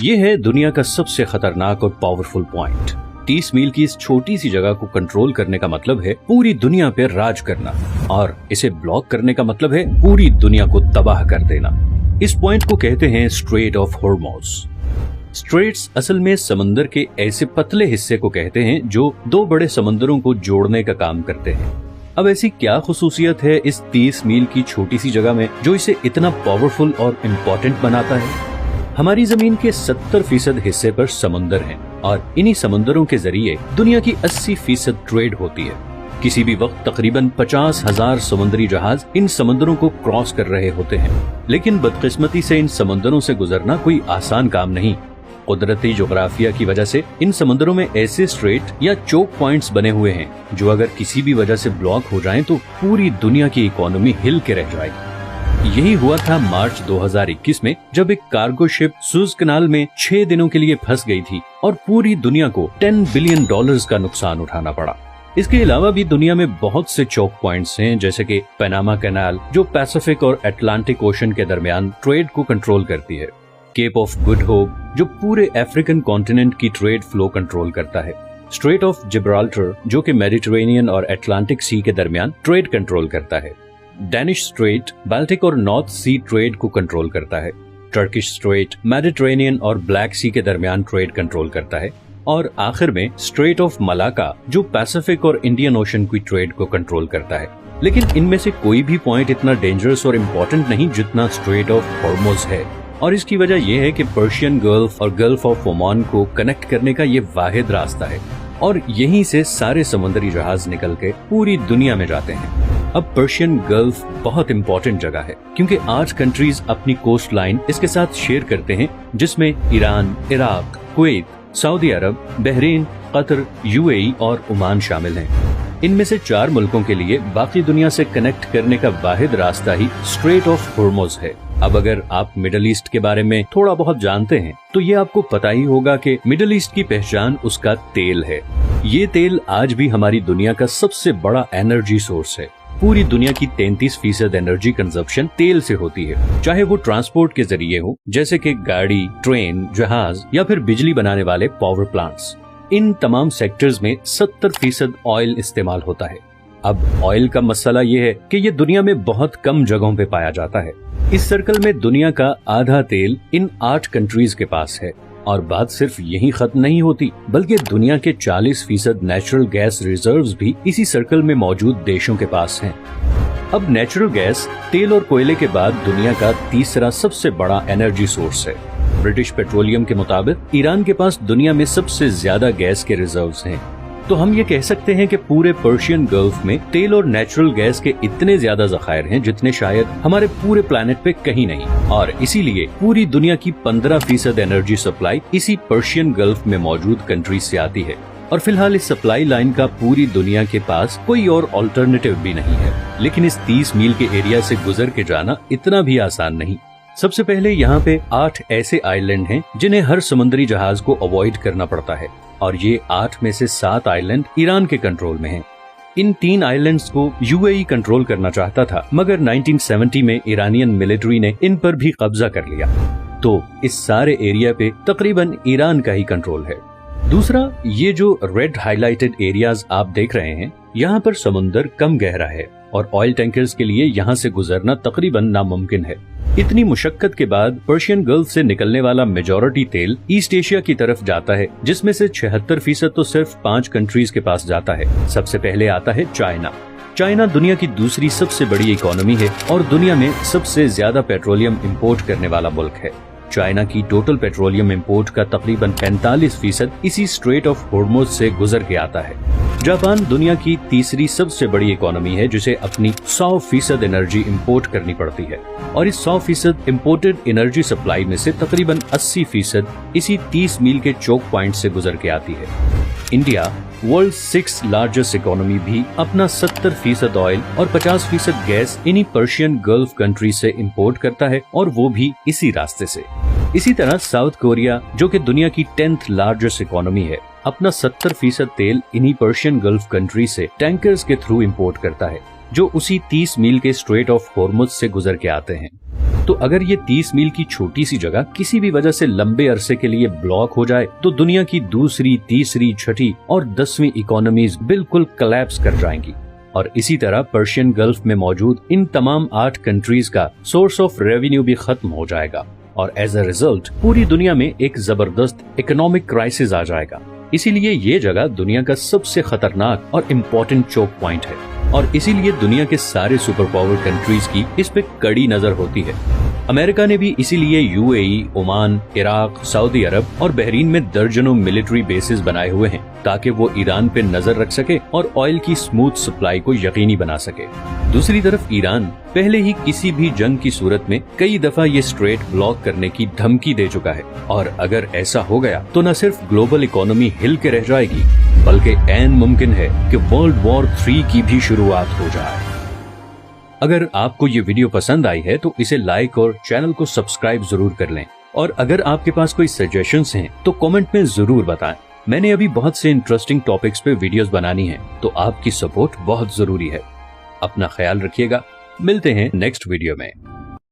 ये है दुनिया का सबसे खतरनाक और पावरफुल पॉइंट। 30 मील की इस छोटी सी जगह को कंट्रोल करने का मतलब है पूरी दुनिया पे राज करना, और इसे ब्लॉक करने का मतलब है पूरी दुनिया को तबाह कर देना। इस पॉइंट को कहते हैं स्ट्रेट ऑफ हॉर्मुज़। स्ट्रेट्स असल में समंदर के ऐसे पतले हिस्से को कहते हैं जो दो बड़े समंदरों को जोड़ने का काम करते हैं। अब ऐसी क्या खुसूसियत है इस 30 मील की छोटी सी जगह में जो इसे इतना पावरफुल और इम्पोर्टेंट बनाता है? हमारी जमीन के 70% हिस्से पर समंदर हैं, और इन्हीं समंदरों के जरिए दुनिया की 80% ट्रेड होती है। किसी भी वक्त तकरीबन 50,000 समुद्री जहाज इन समंदरों को क्रॉस कर रहे होते हैं, लेकिन बदकिस्मती से इन समंदरों से गुजरना कोई आसान काम नहीं। कुदरती जोग्राफिया की वजह से इन समंदरों में ऐसे स्ट्रेट या चोक पॉइंट्स बने हुए हैं जो अगर किसी भी वजह से ब्लॉक हो जाएं तो पूरी दुनिया की इकोनॉमी हिल के रह जाएगी। यही हुआ था मार्च 2021 में, जब एक कार्गो शिप सुएज कनाल में 6 दिनों के लिए फंस गई थी और पूरी दुनिया को $10 बिलियन का नुकसान उठाना पड़ा। इसके अलावा भी दुनिया में बहुत से चोक पॉइंट्स हैं, जैसे कि पनामा कैनाल जो पैसिफिक और अटलांटिक ओशन के दरमियान ट्रेड को कंट्रोल करती है, केप ऑफ गुड होप जो पूरे अफ्रीकन कॉन्टिनेंट की ट्रेड फ्लो कंट्रोल करता है, स्ट्रेट ऑफ जिब्राल्टर जो कि मेडिटेरेनियन और अटलांटिक सी के दरमियान ट्रेड कंट्रोल करता है, डैनिश स्ट्रेट बाल्टिक और नॉर्थ सी ट्रेड को कंट्रोल करता है, टर्किश स्ट्रेट मेडिटेरेनियन और ब्लैक सी के दरमियान ट्रेड कंट्रोल करता है, और आखिर में स्ट्रेट ऑफ मलाका जो पैसिफिक और इंडियन ओशन की ट्रेड को कंट्रोल करता है। लेकिन इनमें से कोई भी पॉइंट इतना डेंजरस और इम्पोर्टेंट नहीं जितना स्ट्रेट ऑफ हॉर्मुज़ है, और इसकी वजह यह है कि पर्शियन गल्फ और गल्फ ऑफ ओमान को कनेक्ट करने का ये वाहिद रास्ता है, और यहीं से सारे समुद्री जहाज निकल के पूरी दुनिया में जाते हैं। अब पर्शियन गल्फ बहुत इम्पोर्टेंट जगह है क्योंकि 8 कंट्रीज अपनी कोस्ट लाइन इसके साथ शेयर करते हैं, जिसमें ईरान, इराक, कुवैत, सऊदी अरब, बहरीन, कतर, यूएई और ओमान शामिल हैं। इनमें से 4 मुल्कों के लिए बाकी दुनिया से कनेक्ट करने का वाहिद रास्ता ही स्ट्रेट ऑफ हॉर्मुज़ है। अब अगर आप मिडल ईस्ट के बारे में थोड़ा बहुत जानते हैं तो ये आपको पता ही होगा कि मिडल ईस्ट की पहचान उसका तेल है। ये तेल आज भी हमारी दुनिया का सबसे बड़ा एनर्जी सोर्स है। पूरी दुनिया की 33% एनर्जी कंजप्शन तेल से होती है, चाहे वो ट्रांसपोर्ट के जरिए हो जैसे कि गाड़ी, ट्रेन, जहाज या फिर बिजली बनाने वाले पावर प्लांट्स। इन तमाम सेक्टर्स में 70% ऑयल इस्तेमाल होता है। अब ऑयल का मसला ये है कि ये दुनिया में बहुत कम जगहों पे पाया जाता है। इस सर्कल में दुनिया का आधा तेल इन 8 कंट्रीज के पास है, और बात सिर्फ यही खत्म नहीं होती, बल्कि दुनिया के 40% नेचुरल गैस रिजर्व्स भी इसी सर्कल में मौजूद देशों के पास हैं। अब नेचुरल गैस तेल और कोयले के बाद दुनिया का तीसरा सबसे बड़ा एनर्जी सोर्स है। ब्रिटिश पेट्रोलियम के मुताबिक ईरान के पास दुनिया में सबसे ज्यादा गैस के रिजर्व्स हैं। तो हम ये कह सकते हैं कि पूरे पर्शियन गल्फ में तेल और नेचुरल गैस के इतने ज्यादा जखायर हैं जितने शायद हमारे पूरे प्लेनेट पे कहीं नहीं, और इसीलिए पूरी दुनिया की 15% एनर्जी सप्लाई इसी पर्शियन गल्फ में मौजूद कंट्रीज से आती है। और फिलहाल इस सप्लाई लाइन का पूरी दुनिया के पास कोई और ऑल्टरनेटिव भी नहीं है। लेकिन इस 30 मील के एरिया से गुजर के जाना इतना भी आसान नहीं। सबसे पहले यहाँ पे 8 ऐसे आइलैंड हैं जिन्हें हर समुद्री जहाज को अवॉइड करना पड़ता है, और ये 8 में से 7 आइलैंड ईरान के कंट्रोल में हैं। इन 3 आइलैंड्स को यूएई कंट्रोल करना चाहता था, मगर 1970 में ईरानियन मिलिट्री ने इन पर भी कब्जा कर लिया। तो इस सारे एरिया पे तकरीबन ईरान का ही कंट्रोल है। दूसरा, ये जो रेड हाईलाइटेड एरियाज आप देख रहे हैं, यहाँ पर समुंदर कम गहरा है और ऑयल टैंकर्स के लिए यहाँ से गुजरना तकरीबन नामुमकिन है। इतनी मुशक्कत के बाद पर्शियन गल्फ से निकलने वाला मेजॉरिटी तेल ईस्ट एशिया की तरफ जाता है, जिसमें से 76% तो सिर्फ 5 कंट्रीज के पास जाता है। सबसे पहले आता है चाइना। चाइना दुनिया की दूसरी सबसे बड़ी इकोनॉमी है और दुनिया में सबसे ज्यादा पेट्रोलियम इंपोर्ट करने वाला मुल्क है। चाइना की टोटल पेट्रोलियम इंपोर्ट का तकरीबन 45% इसी स्ट्रेट ऑफ हॉर्मुज़ से गुजर के आता है। जापान दुनिया की तीसरी सबसे बड़ी इकोनॉमी है, जिसे अपनी 100% एनर्जी इंपोर्ट करनी पड़ती है, और इस 100% इंपोर्टेड एनर्जी सप्लाई में से तकरीबन 80% इसी 30 मील के चोक पॉइंट से गुजर के आती है। India, world 6th largest economy, भी अपना 70% ऑयल और 50% गैस इन्हीं पर्शियन गल्फ कंट्री से इंपोर्ट करता है, और वो भी इसी रास्ते से। इसी तरह साउथ कोरिया, जो कि दुनिया की 10th लार्जेस्ट इकोनॉमी है, अपना 70% तेल इन्हीं पर्शियन गल्फ कंट्री से टैंकर्स के थ्रू इंपोर्ट करता है, जो उसी 30 मील के स्ट्रेट ऑफ हॉर्मुज़ से गुजर के आते हैं। तो अगर ये 30 मील की छोटी सी जगह किसी भी वजह से लंबे अरसे के लिए ब्लॉक हो जाए तो दुनिया की दूसरी, तीसरी, छठी और 10वीं इकोनॉमीज बिल्कुल कोलैप्स कर जाएंगी। और इसी तरह पर्शियन गल्फ में मौजूद इन तमाम 8 कंट्रीज का सोर्स ऑफ रेवेन्यू भी खत्म हो जाएगा और एज अ रिजल्ट पूरी दुनिया में एक जबरदस्त इकोनॉमिक क्राइसिस आ जाएगा। इसीलिए ये जगह दुनिया का सबसे खतरनाक और इम्पोर्टेंट चोक पॉइंट है और इसीलिए दुनिया के सारे सुपर पावर कंट्रीज की इस पे कड़ी नजर होती है। अमेरिका ने भी इसीलिए यूएई, ओमान, इराक, सऊदी अरब और बहरीन में दर्जनों मिलिट्री बेसिस बनाए हुए हैं ताकि वो ईरान पे नजर रख सके और ऑयल की स्मूथ सप्लाई को यकीनी बना सके। दूसरी तरफ ईरान पहले ही किसी भी जंग की सूरत में कई दफा ये स्ट्रेट ब्लॉक करने की धमकी दे चुका है और अगर ऐसा हो गया तो न सिर्फ ग्लोबल इकोनॉमी हिल के रह जाएगी बल्कि ऐन मुमकिन है कि वर्ल्ड वॉर 3 की भी शुरुआत हो जाए। अगर आपको ये वीडियो पसंद आई है तो इसे लाइक और चैनल को सब्सक्राइब जरूर कर लें और अगर आपके पास कोई सजेशंस हैं तो कमेंट में जरूर बताएं। मैंने अभी बहुत से इंटरेस्टिंग टॉपिक्स पे वीडियोस बनानी है तो आपकी सपोर्ट बहुत जरूरी है। अपना ख्याल रखिएगा, मिलते हैं नेक्स्ट वीडियो में।